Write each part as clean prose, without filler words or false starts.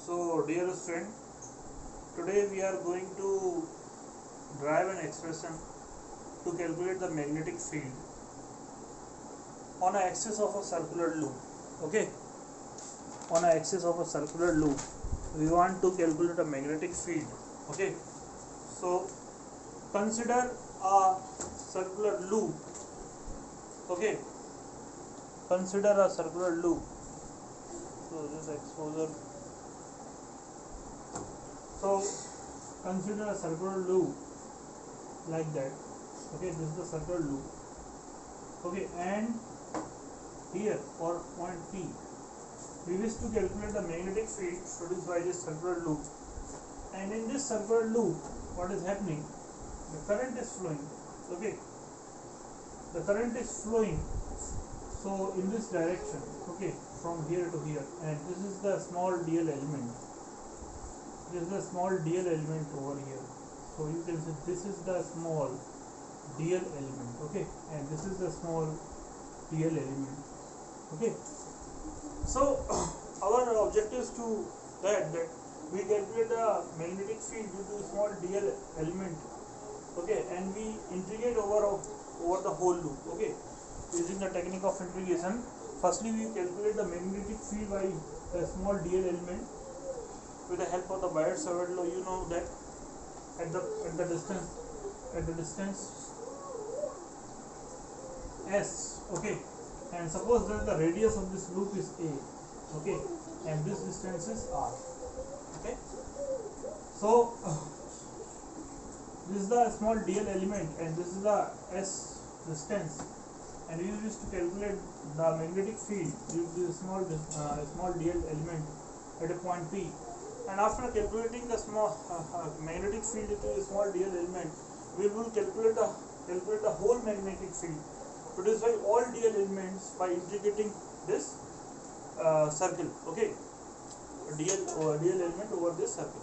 So, dear student, today we are going to derive an expression to calculate the magnetic field on an axis of a circular loop. Okay, on an axis of a circular loop, we want to calculate a magnetic field. Okay, so consider a circular loop. Okay, consider a circular loop. So this exposure. So consider a circular loop like that. Okay, this is the circular loop. Okay, and here for point P, we wish to calculate the magnetic field produced by this circular loop. And in this circular loop, what is happening? The current is flowing. Okay, the current is flowing. So in this direction. Okay, from here to here, and this is the small dl element. This is the small dl element over here. So you can see this is the small dl element. Okay, and this is the small dl element. Okay, so our objective is to that we calculate the magnetic field due to small dl element. Okay, and we integrate over the whole loop. Okay, using the technique of integration, firstly we calculate the magnetic field by a small dl element with the help of the Biot-Savart law. You know that at the distance s. Okay, and suppose that the radius of this loop is a. Okay, and this distance is r. Okay, so this is the small dl element and this is the s distance, and we used to calculate the magnetic field due to the small dl element at a point P. And after calculating the small magnetic field due to the small dl element, we will calculate the whole magnetic field produced by all dl elements by integrating this circle. Okay, dl element over this circle.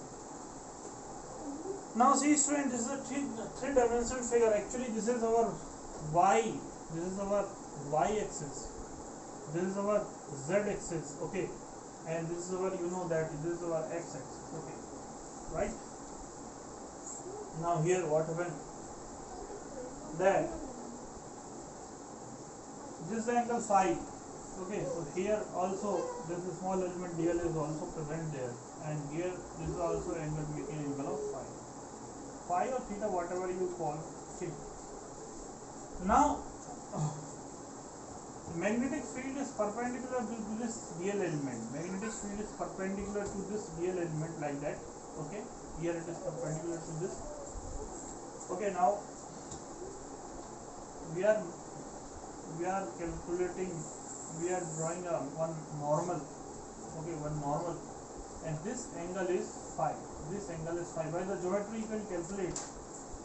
Now see student, this is a three-dimensional figure. Actually this is our y, this is our y axis, this is our z axis. Okay, and this is our, you know that this is our x axis. Okay, right? Now here what happened, that this is the angle phi. Okay, so here also this small element dl is also present there, and here this is also angle making angle of phi or theta, whatever you call. Okay, now magnetic field is perpendicular to this dl element. Magnetic field is perpendicular to this dl element like that. Okay, here it is perpendicular to this. Okay, now we are calculating, we are drawing one normal. Okay, one normal, and this angle is phi. This angle is phi. By the geometry you can calculate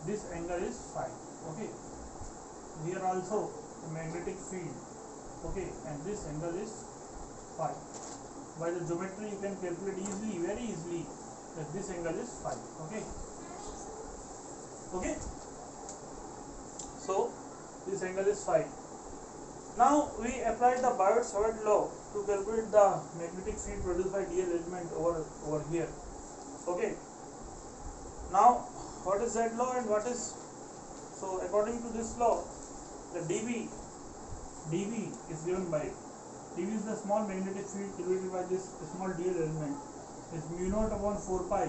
this angle is phi. Okay, here also the magnetic field. Okay, and this angle is phi. By the geometry you can calculate easily, very easily, that this angle is phi. Okay, okay, so this angle is phi. Now we apply the Biot-Savart law to calculate the magnetic field produced by dl element over here. Okay, now what is that law and what is, so according to this law, the dv is given by, dv is the small magnetic field created by this small dl element, is mu naught upon 4 pi.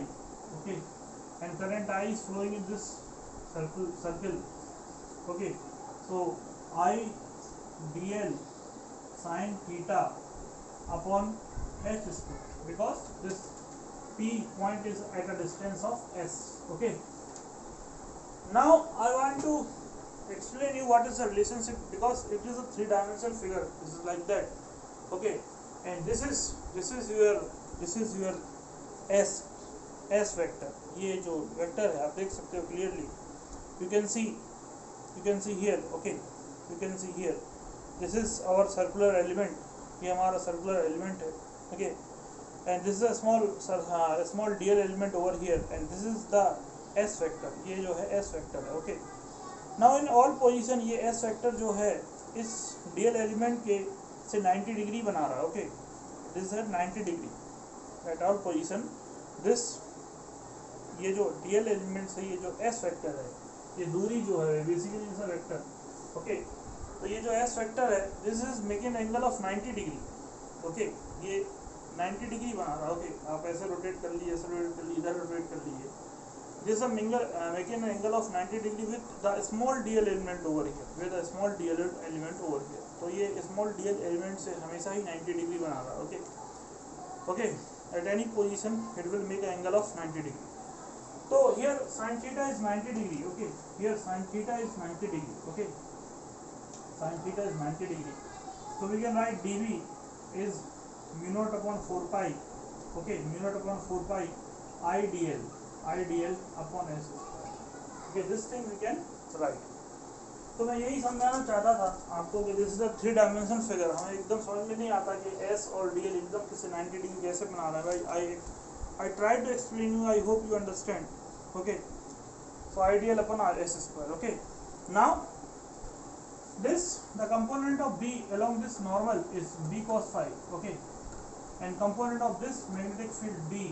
Okay, and current I is flowing in this circle. Okay, so I dl sin theta upon h square, because this P point is at a distance of s. Okay, now I want to explain you what is the relationship, because it is a three-dimensional figure. This is like that. Okay, and this is your s vector. ये जो vector है आप देख सकते हो clearly. You can see here. Okay, you can see here. This is our circular element. ये हमारा circular element है. Okay, and this is a small dl element over here, and this is the s vector. ये जो है s vector है. Okay, now in all position ये s vector जो है इस dl element के से 90 डिग्री बना रहा है. Okay, this is at 90 degree. At all position this, ये जो डीएल एलिमेंट है, ये जो एस वेक्टर है, ये दूरी जो है basically is a vector, okay. तो ये जो एस वेक्टर है, this is making angle of 90 degree, okay. ये 90 डिग्री बना रहा है, ओके। आप ऐसे रोटेट कर लीजिए, ऐसे रोटेट कर लीजिए, इधर रोटेट कर लीजिए। This is making an angle of 90 degree with the small DL element over here, with the small DL element over here. तो ये स्मॉल डीएल एलिमेंट से हमेशा ही 90 डिग्री बना रहा है, okay, okay. At any position it will make angle of 90 degree. तो here sin theta is 90 degree, okay. Here sin theta is 90 degree, okay. Sin theta is 90 degree. So we can write dV is mu naught upon 4 pi, okay, mu naught upon 4 pi IDL upon S square, okay. This thing we can write. तो मैं यही समझाना चाहता था आपको कि this is a 3 dimension figure. हमें एकदम समझ में नहीं आता कि S और DL एकदम किसी 90 डिग्री कैसे बना रहा है भाई। I tried to explain you, I hope you understand, okay. So IDL upon S square, okay. Now this, the component of B along this normal is B cos phi, okay, and component of this magnetic field B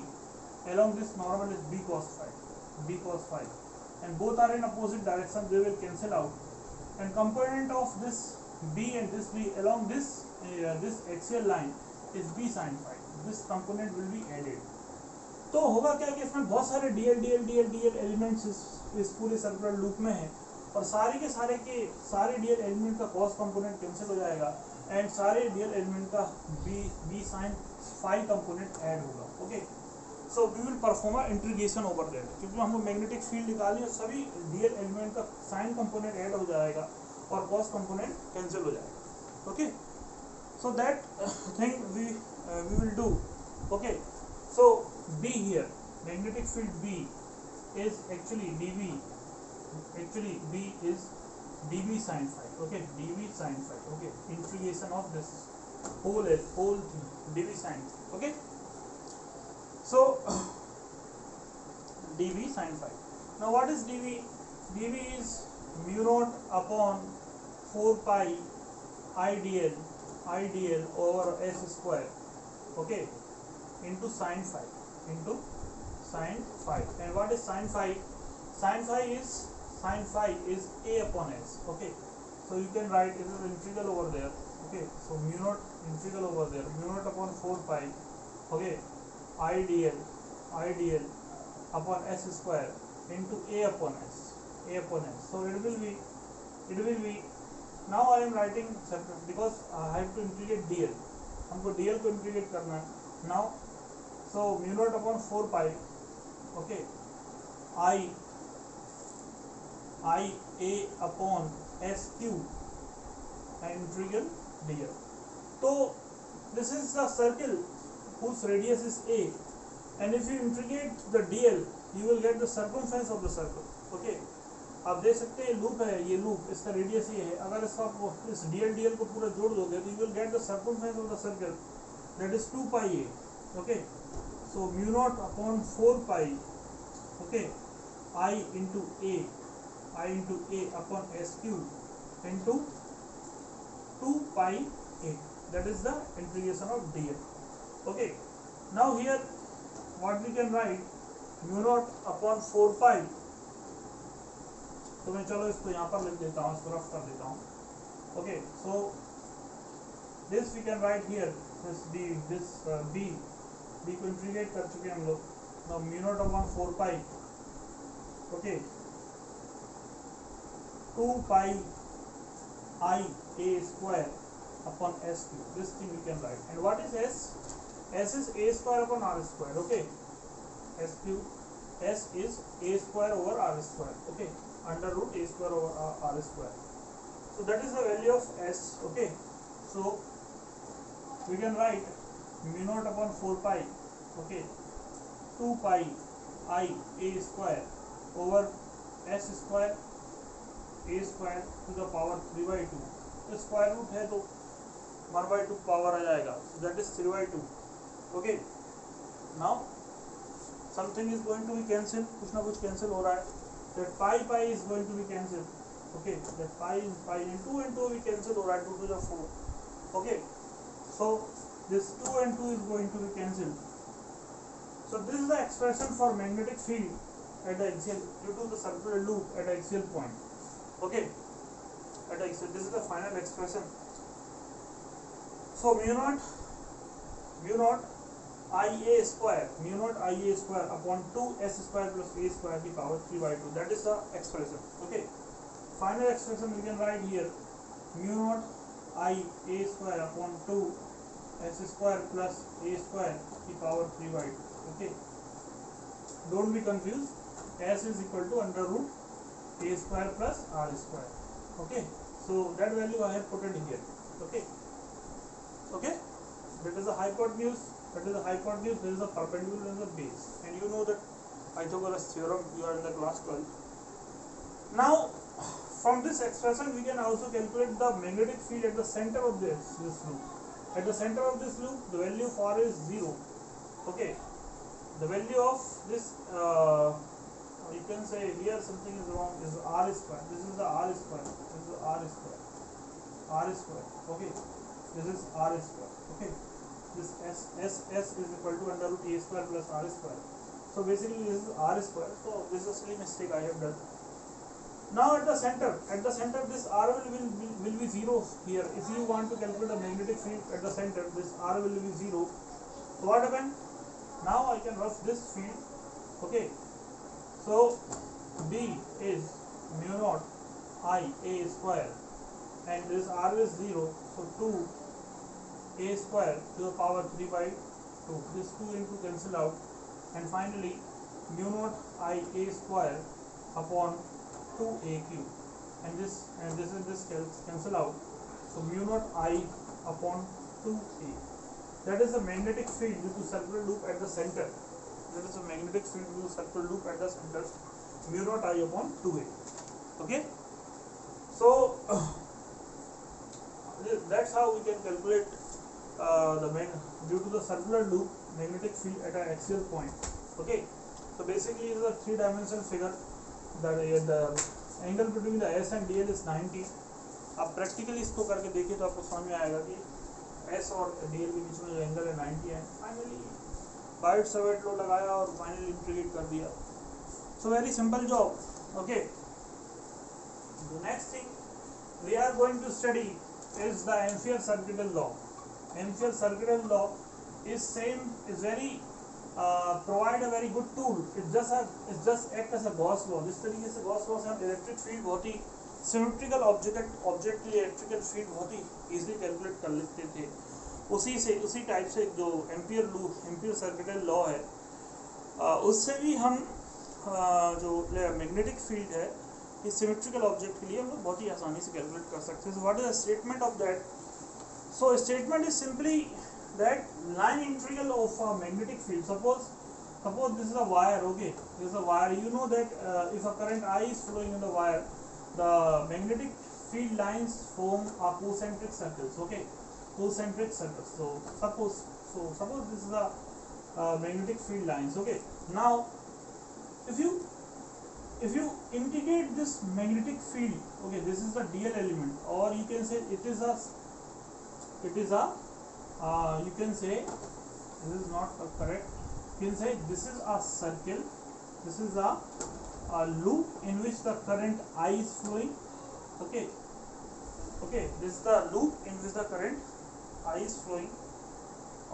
along this normal is B cos phi, and both are in opposite direction, they will cancel out, and component of this B and this B along this this axial line is B sin phi. This component will be added. तो होगा क्या कि इसमें बहुत सारे DL elements इस पूरे circular loop में है, और सारे के सारे DL एलिमेंट का कॉस कंपोनेंट कैंसिल हो जाएगा, एंड सारे DL एलिमेंट का B sin phi component add होगा, okay. So we will perform a integration over that, क्योंकि हमको मैग्नेटिक फील्ड निकालनी है, सभी DL एलिमेंट का साइन कंपोनेंट ऐड हो जाएगा और कॉस कंपोनेंट कैंसिल हो जाएगा, okay. So that thing we will do, okay. So B here, magnetic field B is actually dV. Actually B is dV sin phi. Okay, dV sin phi. Okay, integration of this whole thing, dV sin phi. Okay. So dV sin phi. Now what is dV? dV is mu naught upon 4 pi IDL over S square. Okay. Into sin phi, and what is sin phi? Sin phi is A upon S, okay. So you can write, it is integral over there, okay. So mu naught integral over there, mu naught upon 4 pi, okay, IDL upon S square into A upon S. So it will be now I am writing separate because I have to integrate DL, हमको DL को integrate करना है now. So mu naught upon 4 pi, okay, I A upon S cube and integral dl. So this is the circle whose radius is A, and if you integrate the dl you will get the circumference of the circle, okay. आप देख सकते हैं loop है, ये loop, इसका radius ये है, अगर इसका इस dl को पूरा जोड़ दोगे तो you will get the circumference of the circle, that is 2 pi A, okay. So mu naught upon 4 pi, okay, I into A upon S cube into 2 pi A, that is the integration of dl, okay. Now here what we can write, mu naught upon 4 pi, तो मैं चलो इसको यहाँ पर लिख देता हूँ, इसको रफ कर देता हूँ, okay. So this we can write here, this B को इंटीग्रेट कर चुके हैं हम लोग। Now mu naught upon 4 pi, okay, 2 pi I A square upon S cube. This thing we can write. And what is S? S is A square upon R square, okay. S cube, S is A square over R square, okay, under root A square over R square. So that is the value of S, okay. So we can write mu naught upon 4 pi, okay, 2 pi I A square over S square, A square to the power 3 by 2. तो square root है तो 1 by 2 power आ जाएगा, so that is 3 by 2, okay. Now something is going to be cancelled, कुछ ना कुछ cancel हो रहा है, that pi is going to be cancelled, okay, that pi and 2 भी कैंसिल हो रहा है, 2 to the 4, okay. So this 2 and 2 is going to be cancelled, So this is the expression for magnetic field at the axial due to the circular loop at axial point. Okay, at axial, this is the final expression. So mu naught Ia square upon 2s square plus a square की power 3/2. That is the expression. Okay, final expression we can write here mu naught Ia square upon 2s square plus a square की power 3/2. Okay, don't be confused. S is equal to under root a square plus r square. Okay, so that value I have put it here. Okay, okay, that is the hypotenuse. That is the hypotenuse. There is a perpendicular and the base, and you know that Pythagoras theorem. You are in the class 12. Now, from this expression, we can also calculate the magnetic field at the center of this loop. At the center of this loop, the value of r is 0. Okay, the value of this, you can say here something is wrong, is r square. This is the r square. This is r square. R square. Okay, this is r square. Okay, this s is equal to under root a square plus r square. So basically this is r square. So this is a silly mistake I have done. Now at the center this r will be 0 here. If you want to calculate the magnetic field at the center, this r will be 0. So what happened? Now I can rough this field. Okay, so B is mu naught I a square, and this r is 0. So 2 a square to the power 3/2. This 2 into cancel out, and finally mu naught I a square upon 2a cube, and this cancel out. So mu naught I upon 2a. That is the magnetic field due to circular loop at the center. That is the magnetic field due to circular loop at the center. Mu naught I upon 2a. Okay. So that's how we can calculate due to the circular loop magnetic field at an axial point. Okay. So basically, it is a three-dimensional figure. The angle between the S and DL is 90. आप practically इसको करके देखिए तो आपको समझ में आएगा कि S और DL के बीच में जो एंगल है 90 है. फाइनली बाइट सवेट लो लगाया और फाइनली इंटीग्रेट कर दिया. So very simple job. Okay, the next thing we are going to study is the Ampere circuital law. Ampere circuital law is very provide a very good tool. It's just act as a Gauss law. जिस तरीके से Gauss law से हम electric field बहुत ही symmetrical object की electrical field बहुत ही easily calculate कर लेते थे, उसी टाइप से जो एम्पियर सर्किटल लॉ है, उससे भी हम जो मैग्नेटिक फील्ड है इस सिमेट्रिकल ऑब्जेक्ट के लिए हम लोग बहुत ही आसानी से कैलकुलेट कर सकते हैं. What is the statement of that? So statement is simply that line integral of a magnetic field. Suppose this is a wire. Okay, this is a wire. You know that if a current I is flowing in the wire, the magnetic field lines form a concentric circles. Okay, concentric circles. So suppose this is a magnetic field lines. Okay, now if you integrate this magnetic field, okay, this is the DL element, or you can say it is a you can say this is not correct. You can say this is a circle. This is a loop in which the current I is flowing. Okay. This is the loop in which the current I is flowing,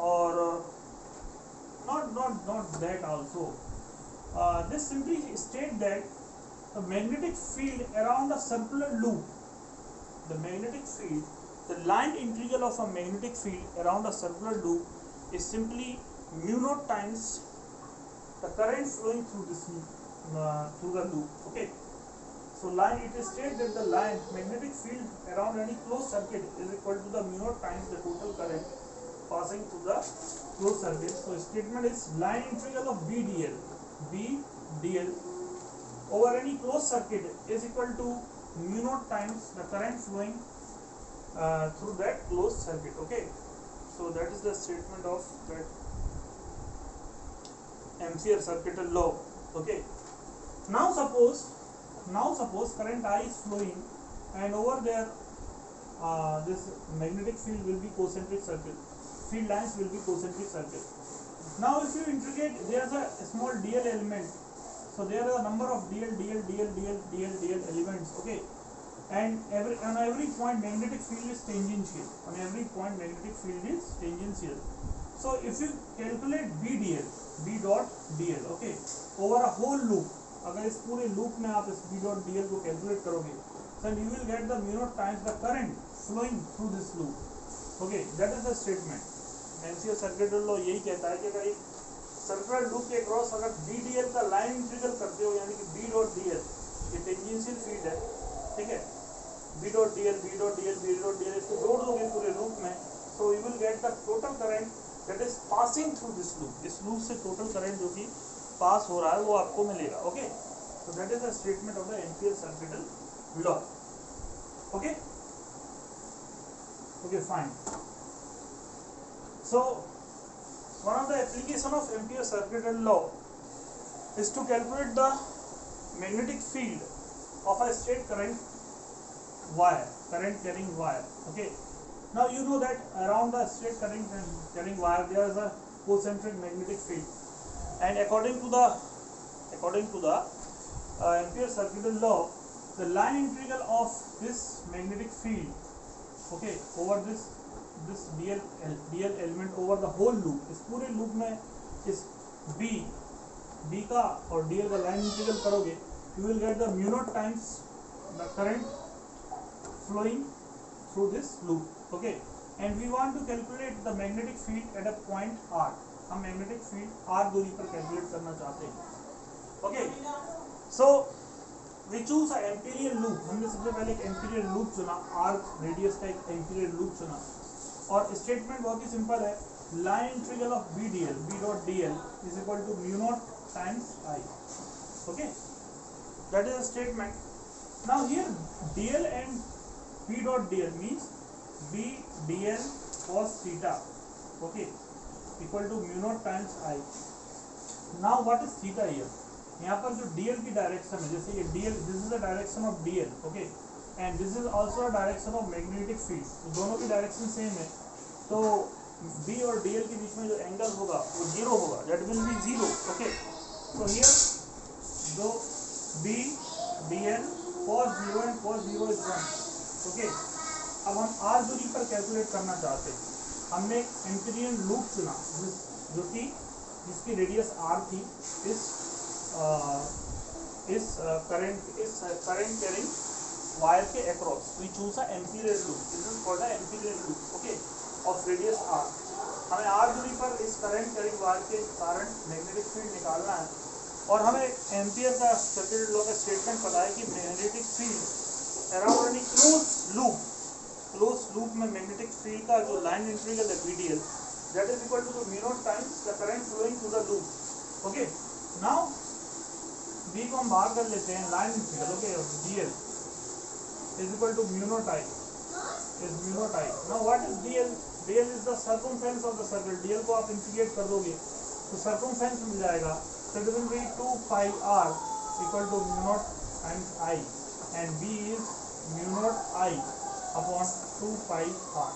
or not that also. This simply state that the magnetic field around a circular loop, the line integral of a magnetic field around a circular loop is simply mu naught times the current flowing through this through the loop. Okay, so it is stated that the line magnetic field around any closed circuit is equal to the mu naught times the total current passing through the closed circuit. So statement is line integral of B dl over any closed circuit is equal to mu naught times the current flowing through that closed circuit. Okay, so that is the statement of that Ampere circuital law. Okay, now suppose current I is flowing, and over there this magnetic field will be concentric circle. Field lines will be concentric circle. Now if you integrate, there is a small dl element, so there are a number of dl elements, okay, and on every point magnetic field is tangential, on every point magnetic field is tangential. So if you calculate b dot dl, okay, over a whole loop, अगर इस पूरे loop में आप इस b dot dl को calculate करोगे, then you will get the mu naught times the current flowing through this loop, okay, that is the statement. MCL circuit law यही कहता है कि अगर एक सर्कुलर लूप के क्रॉस अगर बी डीएल का लाइन इंटीग्रल करते हो, यानी कि बी डॉट डीएल ये टेंजेंशियल फील्ड है, ठीक है, बी डॉट डीएल इसको जोड़ दोगे पूरे लूप में, so you will get the total current that is passing through this loop. इस लूप से टोटल करंट जो कि पास हो रहा है वो आपको मिलेगा. Okay, so that is the statement of the Ampere circuital law. Okay okay fine. So one of the application of Ampere circuital law is to calculate the magnetic field of a straight current wire, current carrying wire. Okay, now you know that around the straight current carrying wire there is a concentric magnetic field, and according to the Ampere circuital law, the line integral of this magnetic field, okay, over this dl element over the whole loop, इस पूरे loop में इस b का और dl का line integral करोगे, you will get the mu naught times the current flowing through this loop. Okay, and we want to calculate the magnetic field at a point r. हम magnetic field r दूरी पर calculate करना चाहते हैं. Okay, so we choose a imperial loop. हमने सबसे पहले एक imperial loop चुना, arc radius का एक imperial loop चुना, और स्टेटमेंट बहुत ही सिंपल है, line integral of B dot dl is equal to mu naught times I. Okay, that is a statement. Now here dl and B dot dl means B DL cos theta, okay, equal to mu naught times I. Now what is theta here? यहाँ पर जो dl की direction है, जैसे ये dl, this is the direction of dl, okay, and this is also direction of magnetic field. दोनों की direction same है, तो बी और डीएल के बीच में जो एंगल होगा वो जीरो होगा, that will be zero. Okay, so here जो B DL cos 0 and cos 0 is 1. Okay, अब हम आर दूरी पर कैलकुलेट करना चाहते हैं. हमने एक एम्पीरियन लूप चुना जो कि जिसकी रेडियस आर थी, इस करंट कैरिंग वायर के across. We choose a Amperian loop, this is called a Amperian loop, okay, of radius R. हमें आर दूरी पर इस करंट कैरिंग वायर के कारण मैग्नेटिक फील्ड निकालना है, और हमें एम्पियर का सर्किट लॉ का स्टेटमेंट पता है कि magnetic field around any close loop में मैग्नेटिक फील्ड का जो लाइन इंटीग्रल है B dl, that is equal to mu naught times the current flowing through the loop. Okay, now B को हम बाहर कर लेते हैं, line integral, okay, dl is equal to mu naught I. Now what is dl? dl is the circumference of the circle. dl को आप integrate कर दोगे तो circumference मिल जाएगा. So it will be 2 pi r equal to mu naught times I, and b is mu naught I upon 2 pi r.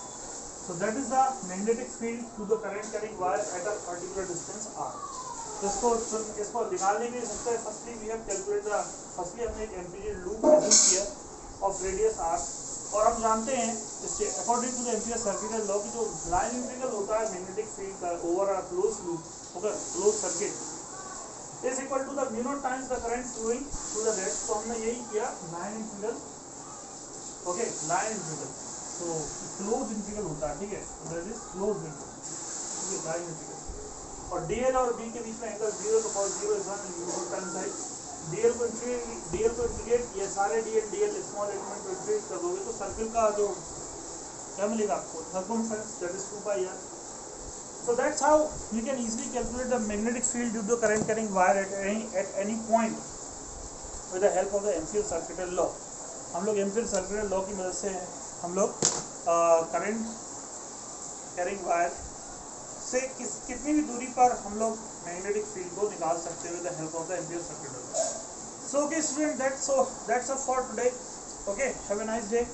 So that is the magnetic field to the current carrying wire at a particular distance r. इसको निकालने के लिए सबसे firstly we have calculate the, firstly हमने एक Amperian loop assume किया of radius R, और हम जानते हैं इससे according to the Ampere circuital law की जो लाइन इंटीग्रल होता है मैग्नेटिक फील्ड का over a close loop, okay, close circuit, is equal to the mu naught times the current flowing through the rest. तो हमने यही किया, line integral, okay, line integral, तो क्लोज इंटीग्रल होता है, ठीक है, that is close integral, line integral. और डीएल और बी के बीच में एंगल 0 तो cos 0 is 1 mu naught times I. DL को इंटीग्रेट, ये सारे डीएल स्मॉल एलिमेंट को इंटीग्रेट कर दोगे तो सर्किल का जो क्या मिलेगा आपको, circumference, that is 2 pi r. So that's how you can easily calculate the magnetic field due to current carrying wire at any point with the help of the Ampere circuital law. हम लोग Ampere circuital law की मदद से हम लोग current carrying wire से कितनी भी दूरी पर हम लोग मैग्नेटिक फील्ड को निकाल सकते हैं with the help of the Ampere circuital law. So okay student, that's all for today. Okay, have a nice day.